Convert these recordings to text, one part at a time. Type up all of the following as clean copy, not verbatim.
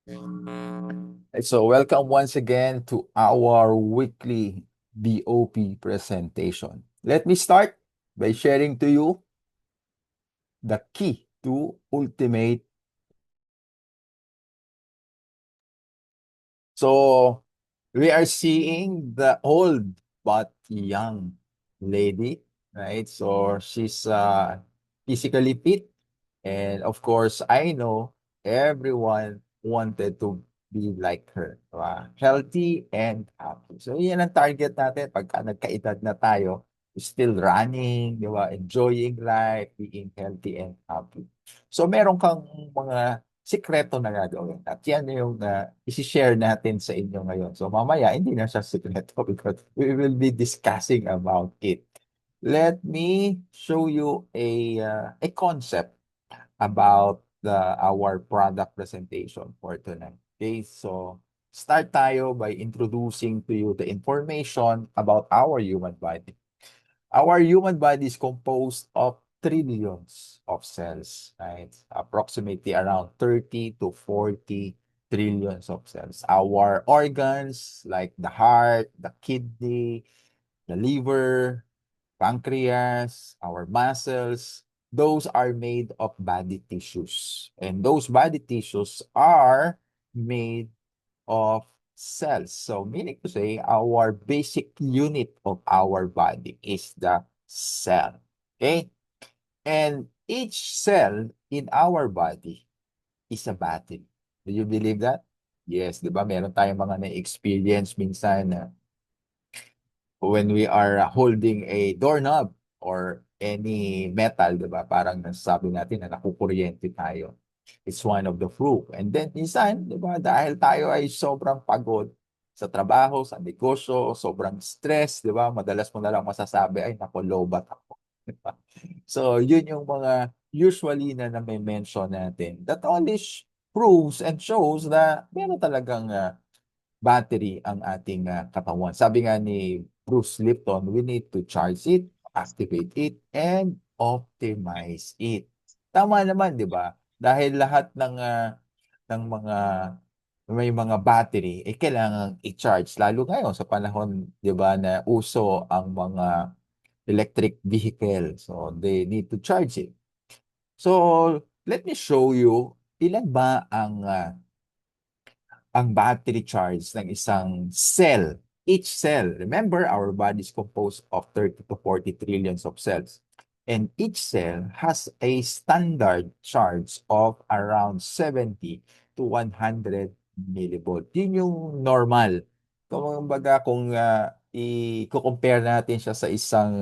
So welcome once again to our weekly BOP presentation. Let me start by sharing to you the key to ultimate. So we are seeing the old but young lady, right? So she's physically fit. And of course, I know everyone wanted to be like her. Diba? Healthy and happy. So yan ang target natin pagka nagkaedad na tayo. Still running, di ba? Enjoying life, being healthy and happy. So meron kang mga sikreto na gagawin. At yan yung isi-share natin sa inyo ngayon. So mamaya, hindi na siya sikreto because we will be discussing about it. Let me show you a concept about our product presentation for tonight. Okay, so start tayo by introducing to you the information about our human body. Our human body is composed of trillions of cells, right? Approximately around 30 to 40 trillions of cells. Our organs like the heart, the kidney, the liver, pancreas, our muscles, those are made of body tissues. And those body tissues are made of cells. So meaning to say, our basic unit of our body is the cell. Okay? And each cell in our body is a battery. Do you believe that? Yes, di ba? Meron tayong mga na-experience minsan na when we are holding a doorknob or any metal, di ba? Parang nasasabi natin na nakukuryente tayo. It's one of the proof. And then, minsan, di ba, dahil tayo ay sobrang pagod sa trabaho, sa negosyo, sobrang stress, di ba? Madalas mo na lang masasabi, ay, naku, lobat ako. Di ba? So, yun yung mga usually na may mention natin. That only proves and shows na meron talagang battery ang ating katawan. Sabi nga ni Bruce Lipton, we need to charge it, activate it, and optimize it. Tama naman, di ba? Dahil lahat ng mga may mga battery, kailangan i-charge. Lalo ngayon sa panahon, di ba, na uso ang mga electric vehicle. So, they need to charge it. So, let me show you ilan ba ang battery charge ng isang cell. Each cell, remember, our body is composed of 30 to 40 trillions of cells. And each cell has a standard charge of around 70 to 100 millivolt. Yun yung normal. Kung i-compare natin siya sa isang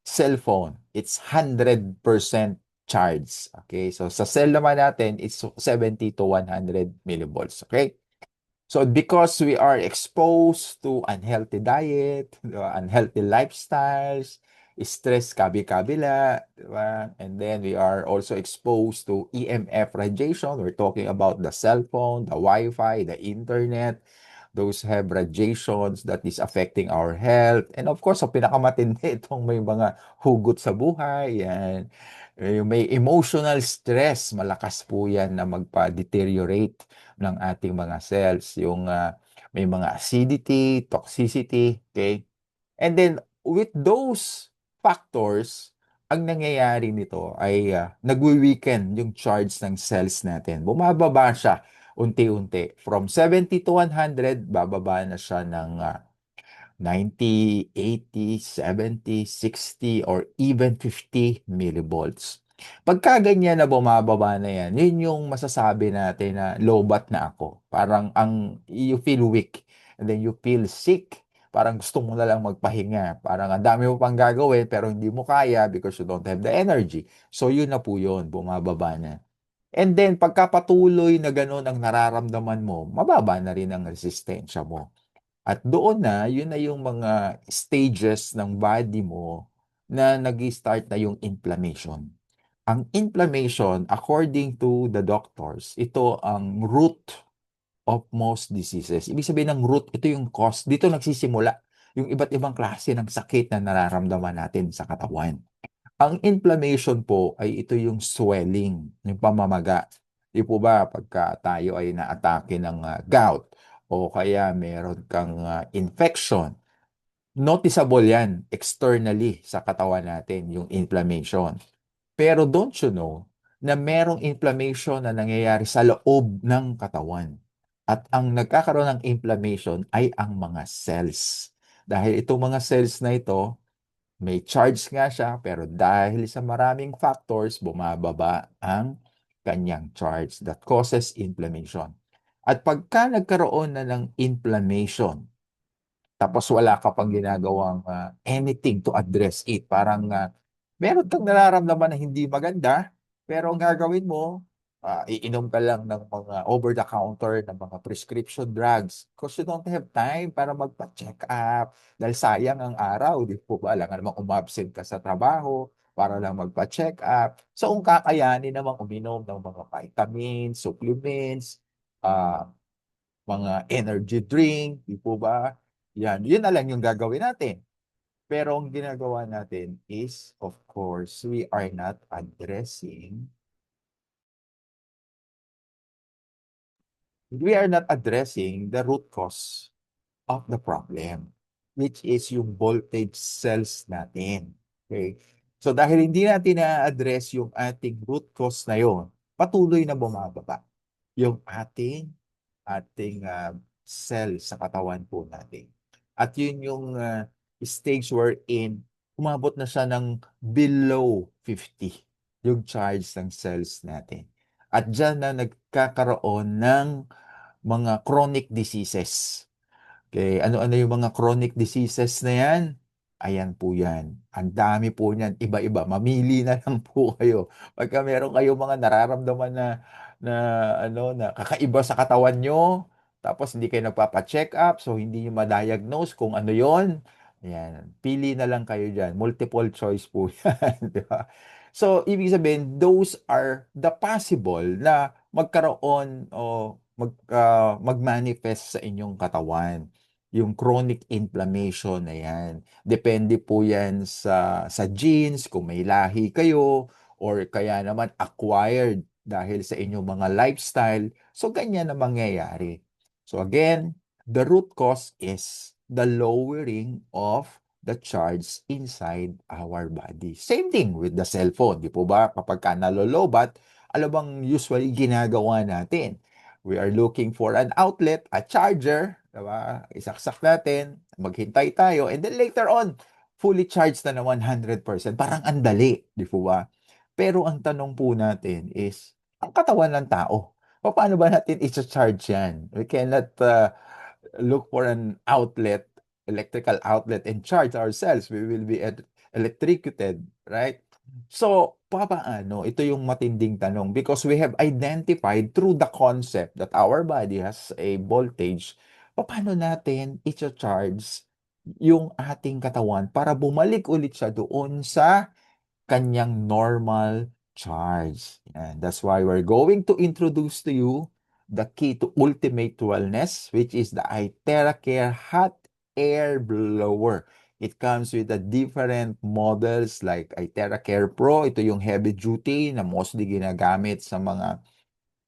cellphone, it's 100% charge. Okay? So sa cell naman natin, it's 70 to 100 millivolts. Okay? So because we are exposed to unhealthy diet, unhealthy lifestyles, stress kabi-kabila, diba? And then we are also exposed to EMF radiation. We're talking about the cell phone, the Wi-Fi, the internet. Those have radiations that is affecting our health. And of course, so pinakamatindi itong may mga hugot sa buhay. Yan. May emotional stress, malakas po yan na magpa-deteriorate ng ating mga cells. Yung may mga acidity, toxicity, okay? And then with those factors, ang nangyayari nito ay nagwi-weaken yung charge ng cells natin. Bumababa siya unti-unti. From 70 to 100, bababa na siya ng 90, 80, 70, 60, or even 50 millivolts. Pagka ganyan na bumababa na yan, yun yung masasabi natin na lowbat na ako. Parang you feel weak and then you feel sick. Parang gusto mo na lang magpahinga. Parang ang dami mo pang gagawin pero hindi mo kaya because you don't have the energy. So yun na po yun, bumababa na. And then pagkapatuloy na ganun ang nararamdaman mo, mababa na rin ang resistensya mo. At doon na, yun na yung mga stages ng body mo na nag-start na yung inflammation. Ang inflammation, according to the doctors, ito ang root of most diseases. Ibig sabihin ng root, ito yung cause. Dito nagsisimula yung iba't ibang klase ng sakit na nararamdaman natin sa katawan. Ang inflammation po ay ito yung swelling, yung pamamaga. Di po ba pagka tayo ay naatake ng gout o kaya meron kang infection, noticeable yan externally sa katawan natin, yung inflammation. Pero don't you know na merong inflammation na nangyayari sa loob ng katawan? At ang nagkakaroon ng inflammation ay ang mga cells. Dahil itong mga cells na ito, may charge nga siya, pero dahil sa maraming factors, bumababa ang kanyang charge that causes inflammation. At pagka nagkaroon na ng inflammation, tapos wala ka pang ginagawang anything to address it. Parang meron kang nararamdaman na hindi maganda, pero ang gagawin mo, iinom ka lang ng mga over-the-counter na mga prescription drugs because you don't have time para magpa-check up. Dahil sayang ang araw, di po ba? Alam nga namang umabsent ka sa trabaho para lang magpa-check up. So, kung kakayanin namang uminom ng mga vitamins, supplements, ah, mga energy drink, di po ba? Yan, yun na lang yung gagawin natin. Pero ang ginagawa natin is, of course, we are not addressing the root cause of the problem, which is yung voltage cells natin. Okay? So dahil hindi natin na-address yung ating root cause na yon, patuloy na bumababa yung ating cell sa katawan po natin. At yun yung stage wherein umabot na siya ng below 50 yung charge ng cells natin. At dyan na nagkakaroon ng mga chronic diseases. Okay, ano-ano yung mga chronic diseases na yan? Ayan po yan. Ang dami po niyan, iba-iba. Mamili na lang po kayo. Pagka meron kayo mga nararamdaman na na kakaiba sa katawan nyo, tapos hindi kayo nagpapa-check up, so hindi nyo ma-diagnose kung ano yon. Ayan, pili na lang kayo dyan. Multiple choice po yan. Di ba? So, ibig sabihin, those are the possible na magkaroon o mag-manifest sa inyong katawan. Yung chronic inflammation na yan. Depende po yan sa genes, kung may lahi kayo, or kaya naman acquired dahil sa inyong mga lifestyle. So, ganyan na mangyayari. So, again, the root cause is the lowering of the charge inside our body. Same thing with the cellphone, di po ba? Kapag ka nalolobat, ano bang usually ginagawa natin? We are looking for an outlet, a charger, diba? Isaksak natin, maghintay tayo, and then later on, fully charged na 100%. Parang andali, di po ba? Pero ang tanong po natin is, ang katawan ng tao, paano ba natin i-charge yan? We cannot look for an outlet, electrical outlet, and charge ourselves. We will be electrocuted, right? So, papaano? Ito yung matinding tanong because we have identified through the concept that our body has a voltage. Paano natin i-charge yung ating katawan para bumalik ulit siya doon sa kanyang normal charge. And that's why we're going to introduce to you the key to ultimate wellness, which is the iTeracare Hot Air Blower. It comes with the different models like iTeracare Pro. Ito yung heavy duty na mostly ginagamit sa mga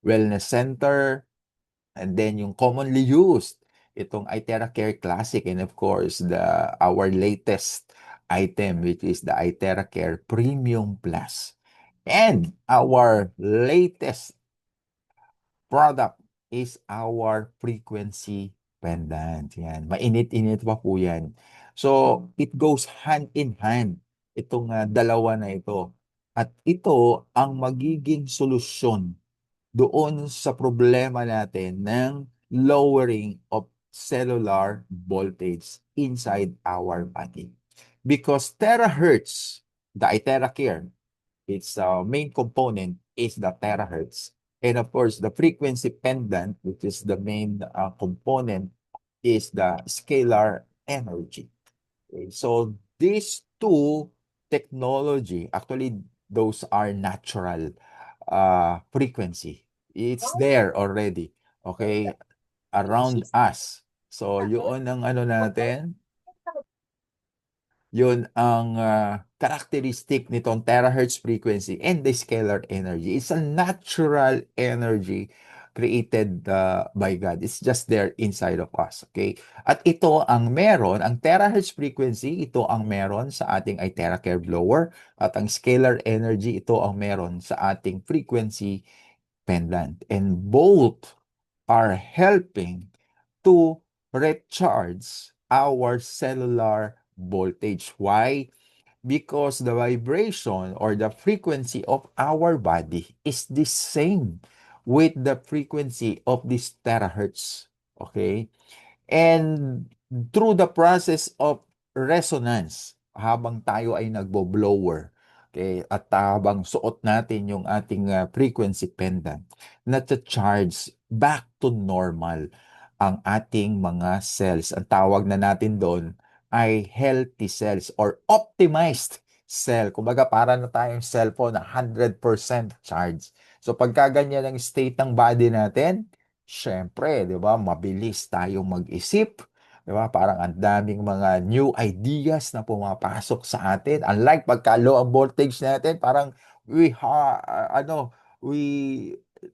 wellness center. And then yung commonly used, itong iTera Care Classic, and of course our latest item which is the iTera Care Premium Plus. And our latest product is our frequency pendant. Yan. Mainit-init pa po yan. So, it goes hand in hand itong dalawa na ito. At ito ang magiging solusyon doon sa problema natin ng lowering of cellular voltage inside our body. Because terahertz, the iTeracare, its main component is the terahertz. And of course, the frequency pendant, which is the main component, is the scalar energy. Okay, so these two technology, actually, those are natural frequency. It's there already, okay, around us. So, yun ang ano natin, yun ang characteristic nitong terahertz frequency and the scalar energy. It's a natural energy created by God. It's just there inside of us. Okay? At ito ang meron, ang terahertz frequency, ito ang meron sa ating Iteracare blower. At ang scalar energy, ito ang meron sa ating frequency pendant. And both are helping to recharge our cellular voltage. Why? Because the vibration or the frequency of our body is the same with the frequency of this terahertz. Okay? And through the process of resonance, habang tayo ay nagbo-blower, okay, at habang suot natin yung ating frequency pendant, na-charge back to normal ang ating mga cells. Ang tawag na natin doon ay healthy cells or optimized cell. Kumbaga, para na tayong cellphone na 100% charge. So, pagka ganyan ang state ng body natin, syempre, 'di ba, mabilis tayong mag-isip, 'di ba? Parang ang daming mga new ideas na pumapasok sa atin. Unlike pagka low ang voltage natin, parang we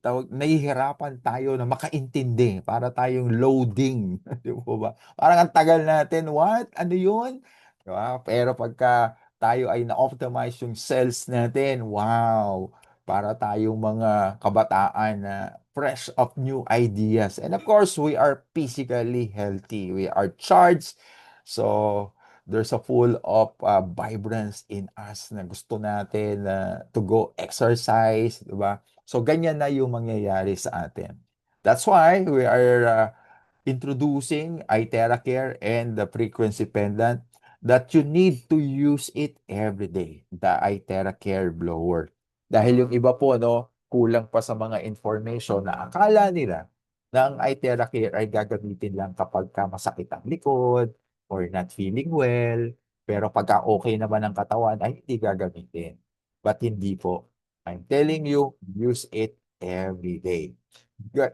nahihirapan tayo na makaintindi para tayong loading, 'di ba? Parang ang tagal natin, what? Ano 'yun? 'Di ba? Pero pagka tayo ay na-optimize yung cells natin, wow! Para tayong mga kabataan na fresh of new ideas. And of course, we are physically healthy. We are charged. So, there's a full of vibrance in us na gusto natin to go exercise, di ba? So, ganyan na yung mangyayari sa atin. That's why we are introducing iTeracare and the frequency pendant that you need to use it every day, the iTeracare blower. Dahil yung iba po, no, kulang pa sa mga information na akala nila na ang iTeracare ay gagamitin lang kapag ka masakit ang likod or not feeling well, pero pagka okay naman ang katawan ay hindi gagamitin. But hindi po. I'm telling you, use it every day.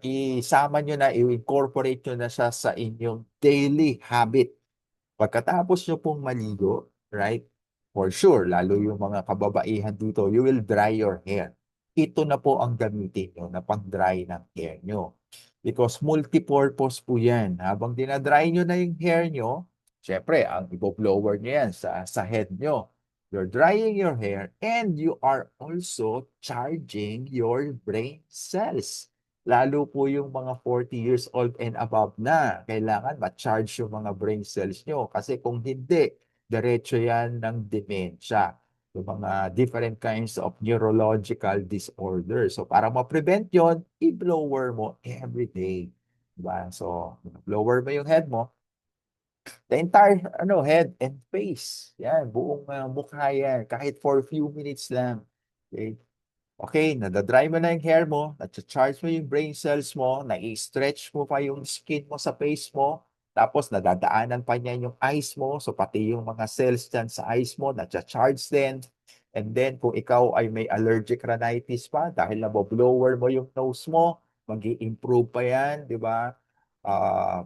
Isama nyo na, i-incorporate nyo na siya sa inyong daily habit. Pagkatapos nyo pong maligo, right? For sure, lalo yung mga kababaihan dito, you will dry your hair. Ito na po ang gamitin nyo na pang-dry ng hair nyo. Because multi-purpose po yan. Habang dinadry nyo na yung hair nyo, syempre, ang ibo-blower nyo yan sa head nyo. You're drying your hair and you are also charging your brain cells. Lalo po yung mga 40 years old and above na, kailangan ma-charge yung mga brain cells nyo. Kasi kung hindi, diretso yan ng dementia. Yung mga different kinds of neurological disorders. So, para ma-prevent yon, i-blower mo every day. Diba? So, blower mo yung head mo, the entire head and face. Yan, buong mukha yan. Kahit for few minutes lang. Okay? Okay, nadadry mo na yung hair mo, na-charge mo yung brain cells mo, na-stretch mo pa yung skin mo sa face mo, tapos nadadaanan pa niya yung eyes mo, so pati yung mga cells dyan sa eyes mo, na-charge din. And then, kung ikaw ay may allergic rhinitis pa, dahil nabo-blower mo yung nose mo, mag improve pa yan, di ba?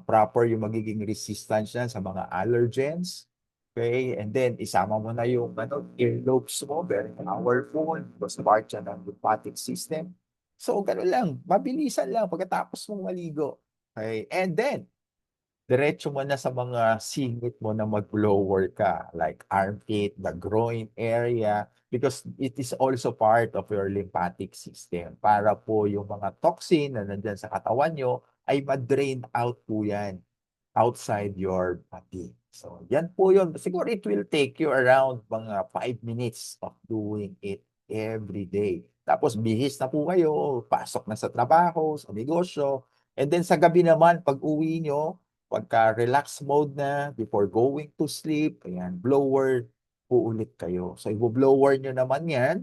Proper yung magiging resistance yan sa mga allergens. Okay, and then isama mo na yung earlobes mo, very powerful, because part yan ng lymphatic system. So, gano'n lang, mabilisan lang pagkatapos mong maligo. Okay, and then, diretso mo na sa mga singit mo na mag-blower ka, like armpit, the groin area, because it is also part of your lymphatic system. Para po yung mga toxin na nandyan sa katawan nyo, ay ma-drain out po yan outside your body. So, yan po yun. Siguro it will take you around mga 5 minutes of doing it every day. Tapos bihis na po kayo, pasok na sa trabaho, sa negosyo. And then sa gabi naman, pag uwi nyo, pagka-relax mode na, before going to sleep, ayan, blower po ulit kayo. So, i-blower nyo naman yan,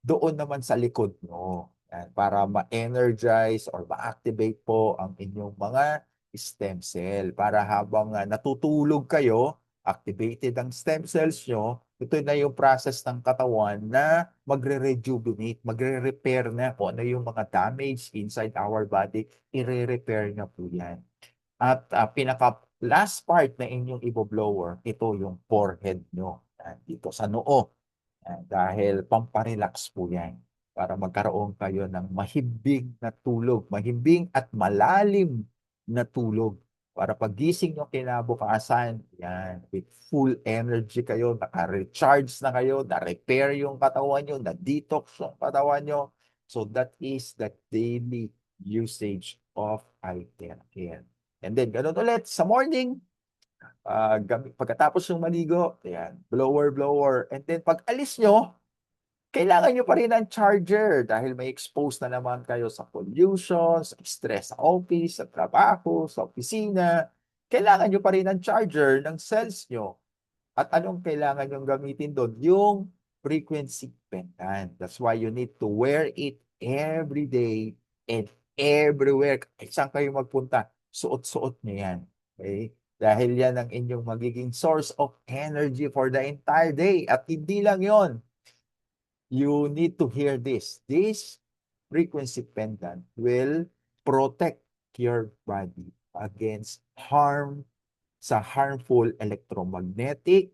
doon naman sa likod nyo. Yan, para ma-energize or ma-activate po ang inyong mga stem cell. Para habang natutulog kayo, activated ang stem cells nyo, ito na yung process ng katawan na magre-rejuvenate, magre-repair na kung ano yung mga damage inside our body, i-repair na po yan. At pinaka last part na inyong ibo-blower, ito yung forehead nyo. Dito sa noo. Dahil pamparelax po yan para magkaroon kayo ng mahimbing na tulog, mahimbing at malalim na tulog. Para pagising nyo kinabukasan, yan, with full energy kayo, naka-recharge na kayo, na-repair yung katawan nyo, na-detox yung katawan nyo. So that is the daily usage of Altera Care. And then, ganun ulit, sa morning, pagkatapos yung maligo, ayan, blower, blower. And then, pag alis nyo, kailangan nyo pa rin ng charger dahil may expose na naman kayo sa pollution, sa stress sa office, sa trabaho, sa opisina. Kailangan nyo pa rin ng charger ng cells nyo. At anong kailangan nyo gamitin doon? Yung frequency pendant. That's why you need to wear it every day and everywhere. Kahit saan kayo magpunta, suot-suot nyo yan. Okay? Dahil yan ang inyong magiging source of energy for the entire day. At hindi lang yon, you need to hear this. This frequency pendant will protect your body against harmful electromagnetic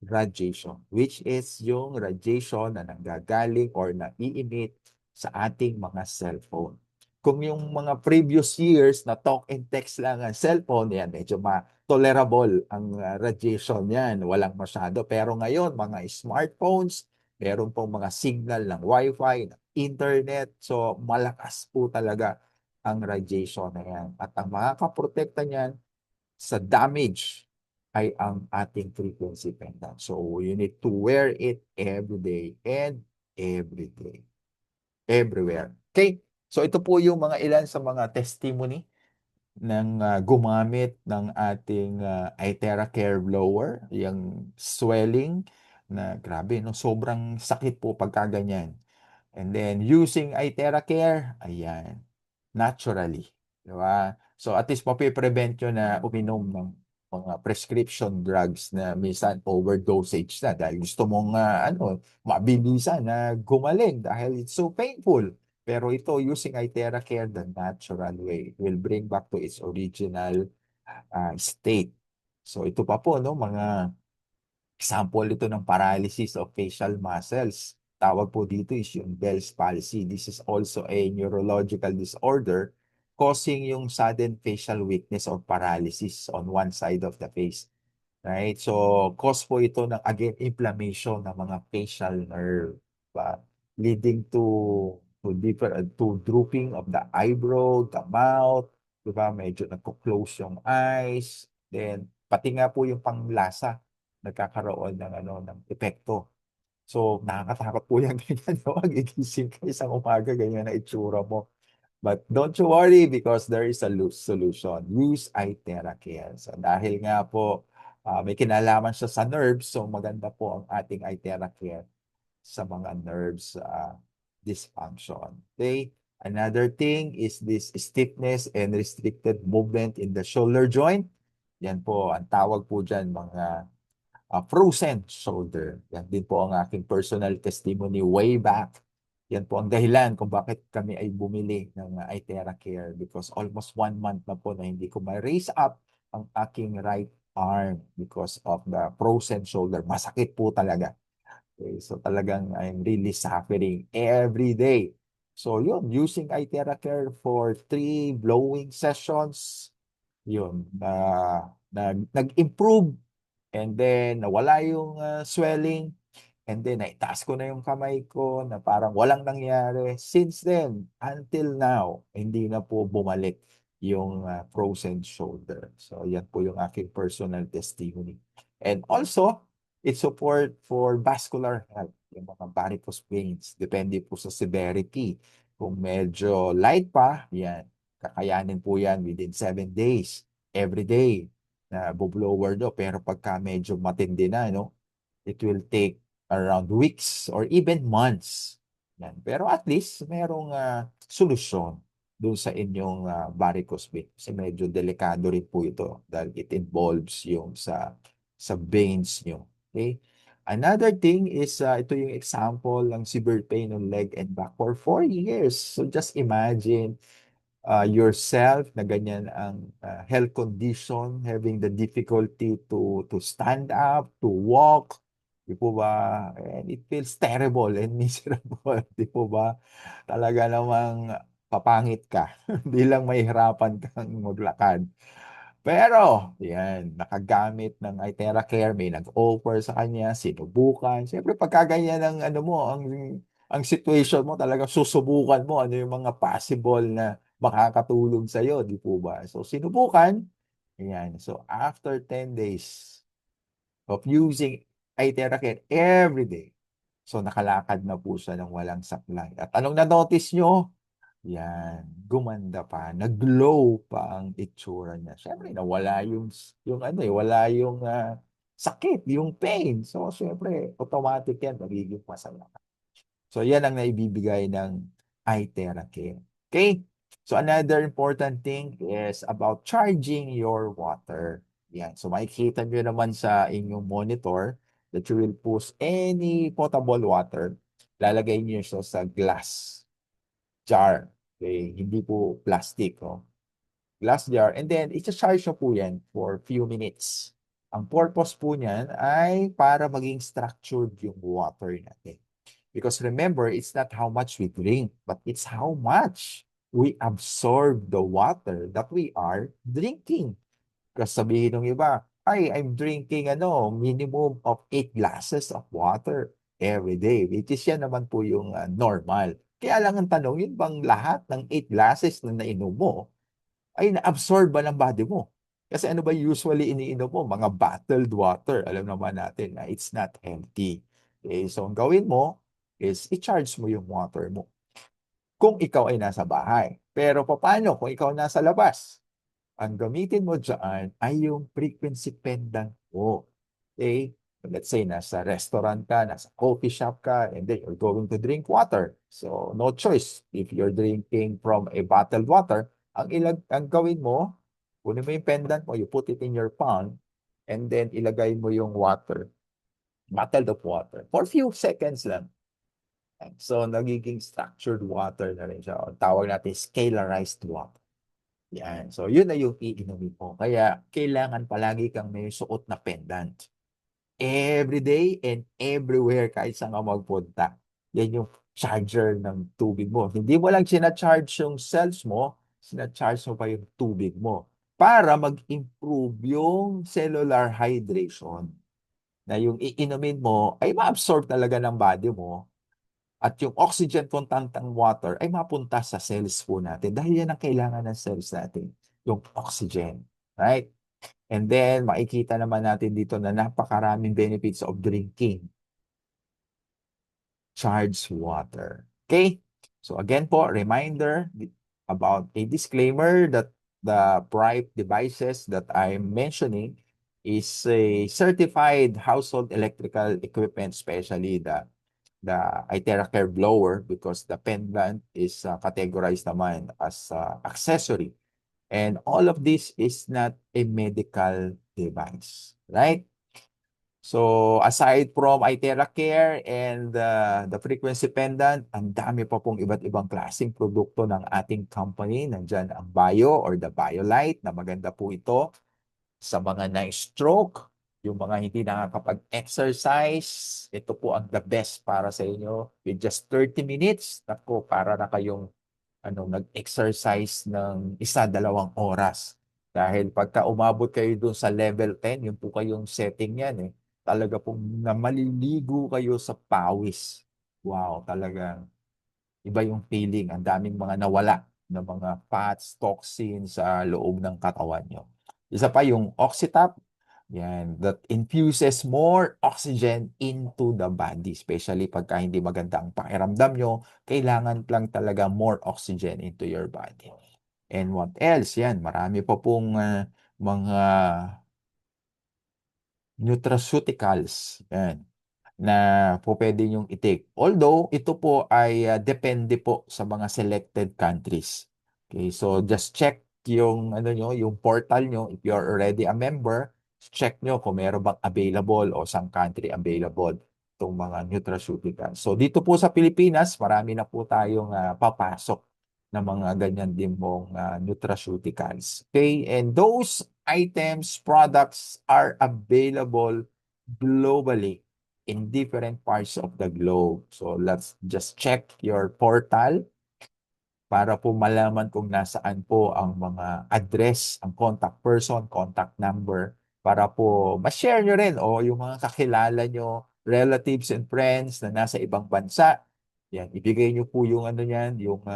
radiation, which is yung radiation na nanggagaling or nai-emit sa ating mga cellphone. Kung yung mga previous years na talk and text lang ang cellphone, yan, medyo tolerable ang radiation yan, walang masyado. Pero ngayon, mga smartphones, meron pong mga signal ng Wi-Fi, ng internet, so malakas po talaga ang radiation na yan. At ang makakaprotekta niyan sa damage ay ang ating frequency pendant. So you need to wear it every day and every day. Everywhere. Okay? So ito po yung mga ilan sa mga testimony ng gumamit ng ating Itera Care Blower, yung swelling na grabe, no? Sobrang sakit po pagka ganyan. And then using Itera Care, ayan, naturally. Di ba? So at least mapiprevent nyo na uminom ng mga prescription drugs na minsan overdosage na dahil gusto mong mabilisan na gumaling dahil it's so painful. Pero ito, using Itera Care the natural way will bring back to its original state. So ito pa po, no, mga example ito ng paralysis of facial muscles. Tawag po dito is yung Bell's palsy. This is also a neurological disorder causing yung sudden facial weakness or paralysis on one side of the face. Right? So, cause po ito ng, again, inflammation ng mga facial nerve. Ba? Leading to drooping of the eyebrow, the mouth, diba? Medyo nagko-close yung eyes. Then, pati nga po yung panglasa nagkakaroon ng ng epekto. So, nakakatakot po yan ganyan, no? Gigising ka isang umaga, ganyan na itsura mo. But don't you worry because there is a solution. Use Itera Care. So, dahil nga po, may kinalaman siya sa nerves, so maganda po ang ating Itera Care sa mga nerves dysfunction. Okay? Another thing is this stiffness and restricted movement in the shoulder joint. Yan po, ang tawag po dyan, mga frozen shoulder. Yan din po ang aking personal testimony way back. Yan po ang dahilan kung bakit kami ay bumili ng Itera Care because almost 1 month na po na hindi ko ma-raise up ang aking right arm because of the frozen shoulder. Masakit po talaga. Okay, so talagang I'm really suffering every day. So yun, using Itera Care for 3 blowing sessions, yun, nag-improve and then nawala yung swelling and then naitaas ko na yung kamay ko na parang walang nangyari. Since then, until now, hindi na po bumalik yung frozen shoulder. So yan po yung aking personal testimony. And also, it support for vascular health, yung mga varicose veins. Depende po sa severity. Kung medyo light pa, yan, kakayanin po yan within 7 days, every day na bublower do. Pero pagka medyo matindi na, no, it will take around weeks or even months. Yan. Pero at least merong solusyon doon sa inyong varicose vein. Kasi medyo delikado rin po ito dahil it involves yung sa veins nyo. Okay? Another thing is, ito yung example ng severe pain on leg and back for 4 years. So just imagine yourself na ganyan ang health condition, having the difficulty to stand up, to walk, 'di po ba? And it feels terrible and miserable, 'di po ba? Talaga namang papangit ka, 'di lang mahihirapan kang maglakad. Pero 'yan, nakagamit ng iteracare, may nag-offer sa kanya, sinubukan. Siyempre pagka ganyan ang ano mo, ang situation mo talagang susubukan mo ano yung mga possible na makakatulong sa'yo, 'di po ba? So sinubukan, ayan. So after 10 days of using iteracare everyday, so nakalakad na po siya ng walang saklay. At anong na-notice niyo? 'Yan, gumanda pa, nag-glow pa ang itsura niya. Siyempre nawala yung ano, eh, wala yung, sakit, yung pain. So siyempre automatic 'yan, magiging masaya ka. So 'yan ang naibibigay ng iTeracare. Okay. So another important thing is about charging your water. 'Yan, so makikita niyo naman sa inyong monitor that you will push any potable water, lalagay niyo siya sa glass jar, okey, hindi po plastic, oh, glass jar and then icha-charge niyo po 'yan for few minutes. Ang purpose po niyan ay para maging structured yung water natin. Because remember, it's not how much we drink, but it's how much we absorb the water that we are drinking. Kasi sabihin ng iba, "Ay, I'm drinking ano, minimum of 8 glasses of water every day," which is yan naman po yung, normal. Kaya lang ang tanong, yun bang lahat ng 8 glasses na nainom mo ay na-absorb ba ng body mo? Kasi ano ba usually iniinom mo? Mga bottled water. Alam naman natin na it's not healthy. Okay, so ang gawin mo is i-charge mo yung water mo kung ikaw ay nasa bahay. Pero papaano kung ikaw nasa labas? Ang gamitin mo diyaan ay yung frequency pendant mo. Okay? Let's say nasa restaurant ka, nasa coffee shop ka, and then you're going to drink water. So, no choice. If you're drinking from a bottled water, ang gawin mo, kunin mo yung pendant mo, you put it in your palm, and then ilagay mo yung water, bottled of water, for few seconds lang. So, nagiging structured water na rin siya. Tawag natin scalarized water. Yan. So, yun na yung iinumin mo. Kaya, kailangan palagi kang may suot na pendant. Every day and everywhere kahit saan ka magpunta. Yan yung charger ng tubig mo. Hindi mo lang sina-charge yung cells mo, sina-charge mo pa yung tubig mo para mag-improve yung cellular hydration na yung iinumin mo ay ma-absorb talaga ng body mo at yung oxygen content ng water ay mapunta sa cells po natin dahil yan ang kailangan ng cells natin, yung oxygen, right? And then makikita naman natin dito na napakaraming benefits of drinking charged water. Okay? So again po, reminder about a disclaimer that the bright devices that I'm mentioning is a certified household electrical equipment, especially the iTeracare blower because the pendant is categorized naman as accessory. And all of this is not a medical device, right? So aside from iTeracare and the frequency pendant, ang dami pa pong iba't ibang klaseng produkto ng ating company. Nandyan ang Bio or the BioLite na maganda po ito sa mga na-stroke, yung mga hindi nakakapag-exercise, ito po ang the best para sa inyo. With just 30 minutes, naku, para na kayong nag-exercise ng 1, 2 oras. Dahil pagka umabot kayo dun sa level 10, yun po kayong setting yan eh. Talaga pong na maliligo kayo sa pawis. Wow, talagang iba yung feeling. Ang daming mga nawala na mga fats, toxins sa loob ng katawan nyo. Isa pa yung Oxytap, yan, that infuses more oxygen into the body. Especially pagka hindi maganda ang pakiramdam nyo, kailangan lang talaga more oxygen into your body. And what else? Yan, marami pa pong mga nutraceuticals. Yan na pupuwede niyong i-take. Although ito po ay, depende po sa mga selected countries. Okay, so just check yung ano niyo, yung portal niyo if you're already a member, check niyo kung meron bang available o saang country available itong mga nutraceuticals. So dito po sa Pilipinas, marami na po tayong, papasok na mga ganyan din pong, nutraceuticals. Okay, and those items, products are available globally. in different parts of the globe. So let's just check your portal para po malaman kung nasaan po ang mga address, ang contact person, contact number, para po ma-share nyo rin o yung mga kakilala nyo, relatives and friends na nasa ibang bansa. Yan, ibigay nyo po yung ano yan, yung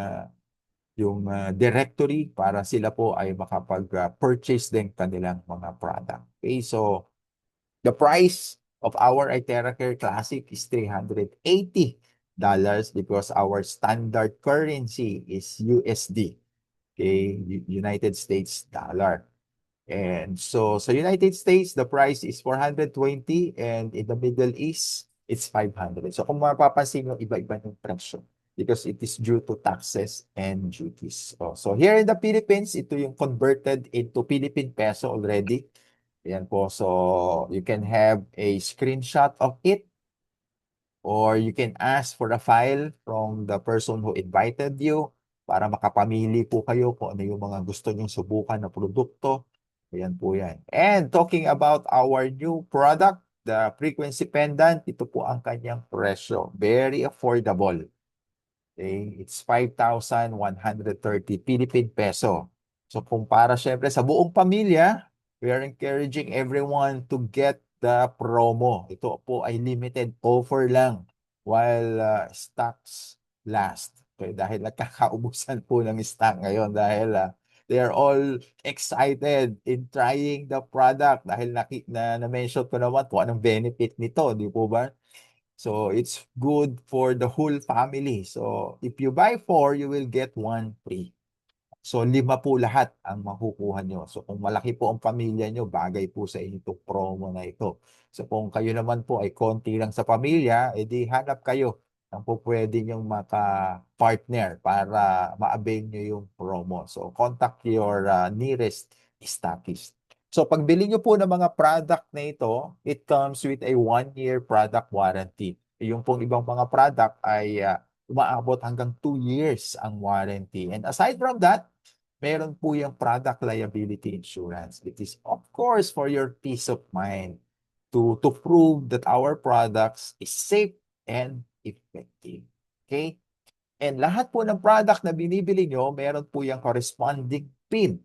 directory para sila po ay makapag-purchase din kanilang mga product. Okay, so the price of our Itera Care Classic is $380 because our standard currency is USD, okay, United States dollar. And so sa United States, the price is 420 and in the Middle East, it's 500. So kung mapapansin nyo, iba-iba yung presyo because it is due to taxes and duties. So here in the Philippines, ito yung converted into Philippine peso already. Ayan po. So you can have a screenshot of it or you can ask for a file from the person who invited you para makapamili po kayo kung ano yung mga gusto nyong subukan na produkto. Ayan po yan. And talking about our new product, the frequency pendant, ito po ang kanyang presyo. Very affordable. Okay? It's 5,130 Philippine peso. So kung para syempre sa buong pamilya, we are encouraging everyone to get the promo. Ito po ay limited offer lang while stocks last. Okay, dahil nagkakaubusan po ng stock ngayon dahil they are all excited in trying the product dahil na-mention ko naman po anong benefit nito, di po ba? So it's good for the whole family. So if you buy four, you will get one free. So, 5 po lahat ang makukuha nyo. So, kung malaki po ang pamilya nyo, bagay po sa inyo itong promo na ito. So, kung kayo naman po ay konti lang sa pamilya, edi hanap kayo ng po pwede nyong maka-partner para ma-avail nyo yung promo. So, contact your nearest stockist. So, pagbili nyo po ng mga product na ito, it comes with a 1-year product warranty. Yung pong ibang mga product ay umaabot hanggang 2 years ang warranty. And aside from that, meron po yung product liability insurance. It is, of course, for your peace of mind to prove that our products is safe and effective. Okay? And lahat po ng product na binibili nyo, meron po yung corresponding PIN,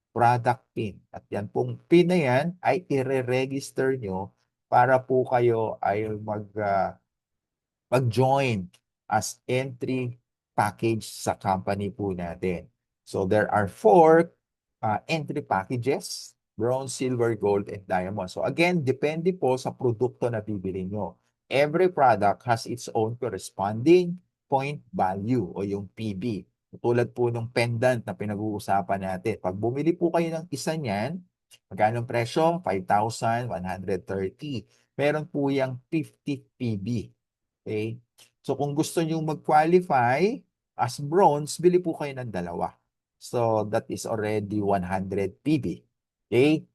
product PIN. At yan pong PIN na yan ay i-register nyo para po kayo ay mag-join as entry package sa company po natin. So there are 4 entry packages: bronze, silver, gold, and diamond. So again, depende po sa produkto na bibili nyo. Every product has its own corresponding point value o yung PV. Tulad po ng pendant na pinag-uusapan natin. Pag bumili po kayo ng isa niyan, magkano ang presyo? 5,130. Meron po yung 50 PV. Okay? So kung gusto niyo mag-qualify as bronze, bili po kayo ng dalawa. So that is already 100 PB. Okay?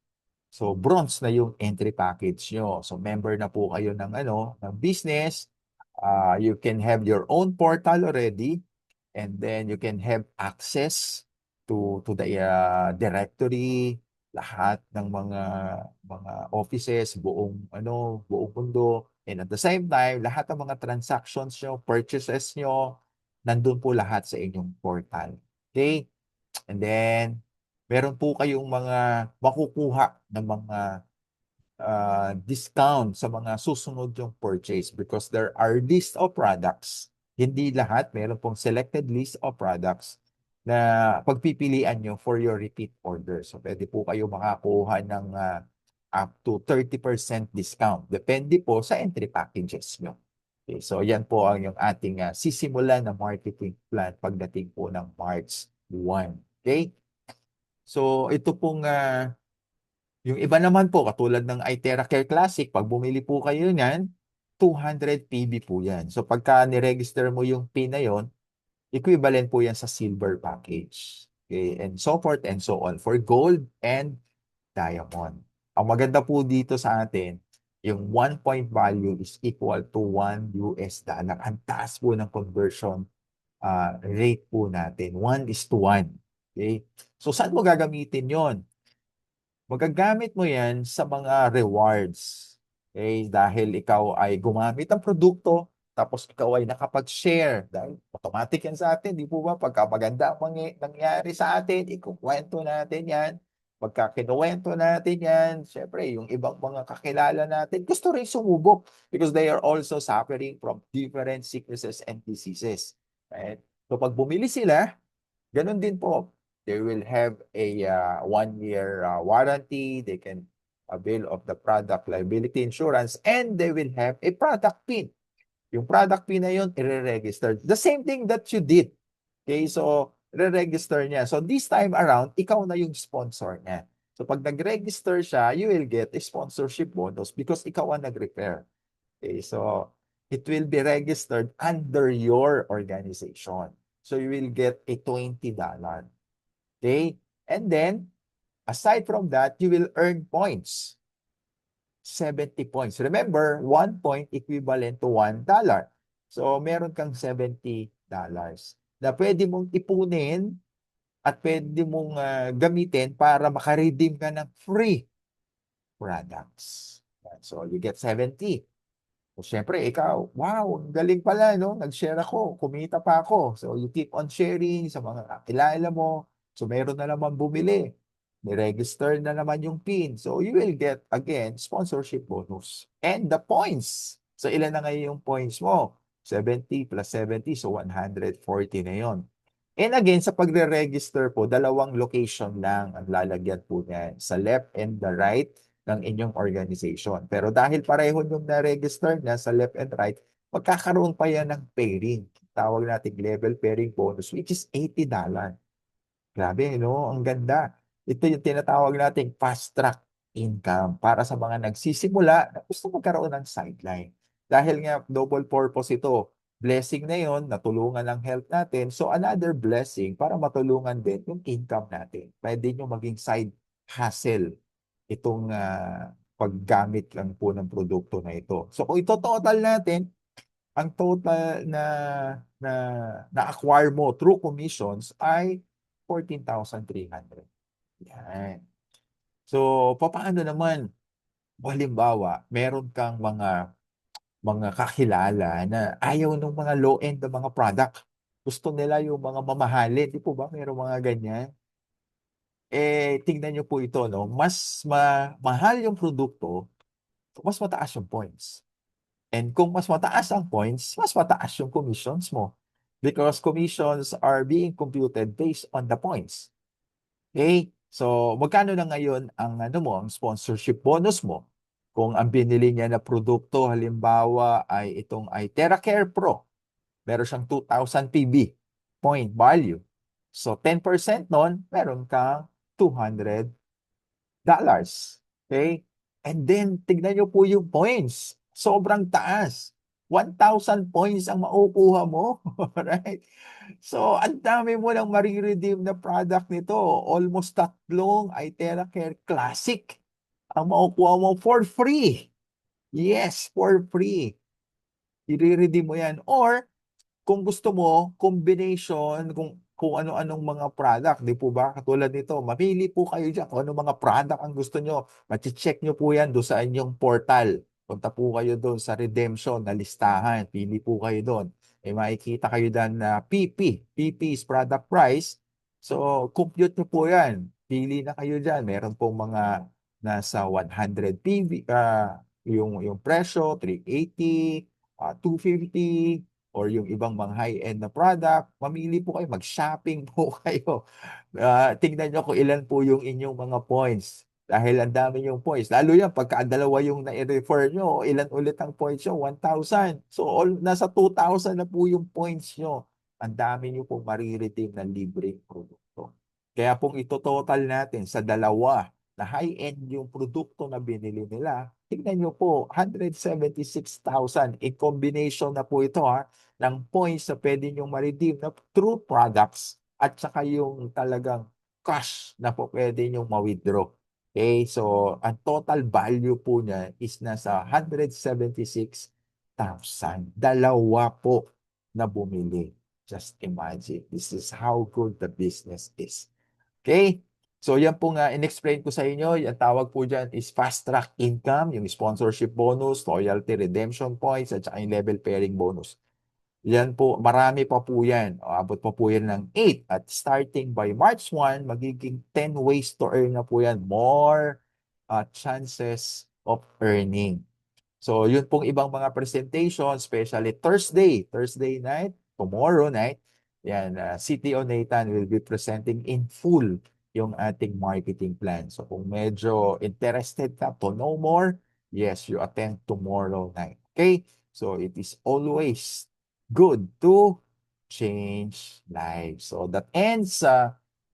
So bronze na yung entry package nyo. So member na po kayo ng business. You can have your own portal already and then you can have access to the directory, lahat ng mga offices, buong mundo. And at the same time, lahat ng mga transactions nyo, purchases nyo, nandun po lahat sa inyong portal. Okay? And then, meron po kayong mga makukuha ng mga discount sa mga susunod yung purchase because there are list of products. Hindi lahat, meron pong selected list of products na pagpipilian nyo for your repeat order. So, pwede po kayo makakuha ng up to 30% discount. Depende po sa entry packages nyo. Okay, so, yan po ang yung ating sisimulan na marketing plan pagdating po ng March 1. Okay? So, ito pong yung iba naman po, katulad ng iTera Care Classic, pag bumili po kayo niyan, 200 PB po yan. So pagka niregister mo yung PIN na yon, equivalent po yan sa silver package. Okay? And so forth and so on for gold and diamond. Ang maganda po dito sa atin, yung 1 point value is equal to 1 US dollar. Ang taas po ng conversion rate po natin. 1:1. Okay? So saan mo gagamitin yon? Magagamit mo yan sa mga rewards. Okay, dahil ikaw ay gumamit ng produkto, tapos ikaw ay nakapag-share. Dahil automatic yan sa atin, di po ba? Pagka maganda ang nangyari sa atin, ikukwento natin yan. Pagka kinuwento natin yan, syempre, yung ibang mga kakilala natin, gusto rin sumubok because they are also suffering from different sicknesses and diseases. Right? So pag bumili sila, ganun din po. They will have a 1-year warranty. They can avail of the product liability insurance and they will have a product PIN. Yung product PIN na yun, i-register. The same thing that you did. Okay, so re-register niya. So this time around, ikaw na yung sponsor niya. So pag nag-register siya, you will get a sponsorship bonus because ikaw ang nag-repair. Okay, so it will be registered under your organization. So you will get a $20. Okay? And then, aside from that, you will earn points. 70 points. Remember, 1 point equivalent to $1. So, meron kang $70 na pwede mong ipunin at pwede mong gamitin para makaredeem ka ng free products. So, you get 70. So, syempre, ikaw, wow, ang galing pala, no? Nag-share ako, kumita pa ako. So, you keep on sharing sa mga kakilala mo. So, meron na naman bumili. May register na naman yung PIN. So, you will get, again, sponsorship bonus. And the points. So, ilan na ngayon yung points mo? 70 plus 70, so 140 na yon. And again, sa pagre-register po, dalawang location lang ang lalagyan po niya. Sa left and the right ng inyong organization. Pero dahil pareho yung na-register na sa left and right, magkakaroon pa yan ng pairing. Tawag natin level pairing bonus, which is $80. Grabe, no? Ang ganda. Ito yung tinatawag nating fast track income para sa mga nagsisimula na gusto magkaroon ng sideline. Dahil nga double purpose ito. Blessing na yon, natulungan ng health natin. So another blessing para matulungan din yung income natin. Pwede nyo maging side hustle itong paggamit lang po ng produkto na ito. So kung ito total natin, ang total na na-acquire mo through commissions ay 14,300. Yan. So, papaano naman? Halimbawa, meron kang mga kakilala na ayaw ng mga low-end na mga product. Gusto nila yung mga mamahalin. Di po ba? Meron mga ganyan. Tingnan nyo po ito, no? Mas mahal yung produkto, mas mataas yung points. And kung mas mataas ang points, mas mataas yung commissions mo. Because commissions are being computed based on the points. Okay? So, magkano na ngayon ang ano mo, ang sponsorship bonus mo? Kung ang binili niya na produkto, halimbawa ay itong ay TerraCare Pro. Meron siyang 2,000 PB point value. So, 10% nun, meron kang $200. Okay? And then, tignan nyo po yung points. Sobrang taas. 1,000 points ang makukuha mo. Right? So, ang dami mo lang mariredeem na product nito. Almost tatlong iTera Care Classic ang makukuha mo for free. Yes, for free. I-redeem mo yan. Or, kung gusto mo, combination, kung ano-anong mga product, di po ba? Katulad nito, mamili po kayo dyan kung anong mga product ang gusto nyo. Machi-check nyo po yan doon sa inyong portal. Punta po kayo doon sa redemption na listahan. Pili po kayo doon. Makikita kayo doon na PP is product price. So, compute nyo po yan. Pili na kayo dyan. Meron pong mga nasa 100 PV, yung presyo, 380, 250, or yung ibang mga high-end na product, mamili po kayo, mag-shopping po kayo. Tingnan nyo kung ilan po yung inyong mga points. Dahil ang dami yung points. Lalo yan, pagka dalawa yung na-refer nyo, ilan ulit ang points nyo? 1,000. So, nasa 2,000 na po yung points nyo. Ang dami nyo pong mariredeem na libreng produkto. Kaya pong ito total natin sa dalawa na high-end yung produkto na binili nila, tingnan nyo po, 176,000 in combination na po ito ng points na pwede nyo ma-redeem na true products at saka yung talagang cash na po pwede nyo ma-withdraw. Okay, so ang total value po niya is nasa 176,000. Dalawa po na bumili. Just imagine, this is how good the business is. Okay? So yan po nga in-explain ko sa inyo, yung tawag po diyan is fast track income, yung sponsorship bonus, loyalty redemption points, at saka yung level pairing bonus. Yan po, marami pa po yan. O, abot pa po yan ng 8. At starting by March 1, magiging 10 ways to earn na po yan. More chances of earning. So, yun pong ibang mga presentation, especially Thursday night, tomorrow night, yan, CTO Nathan will be presenting in full yung ating marketing plan. So, kung medyo interested ka to know more, yes, you attend tomorrow night. Okay? So, it is always good to change lives. So, that ends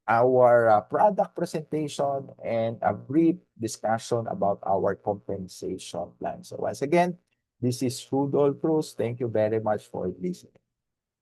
our product presentation and a brief discussion about our compensation plan. So once again, this is Rudolph Cruz. Thank you very much for listening.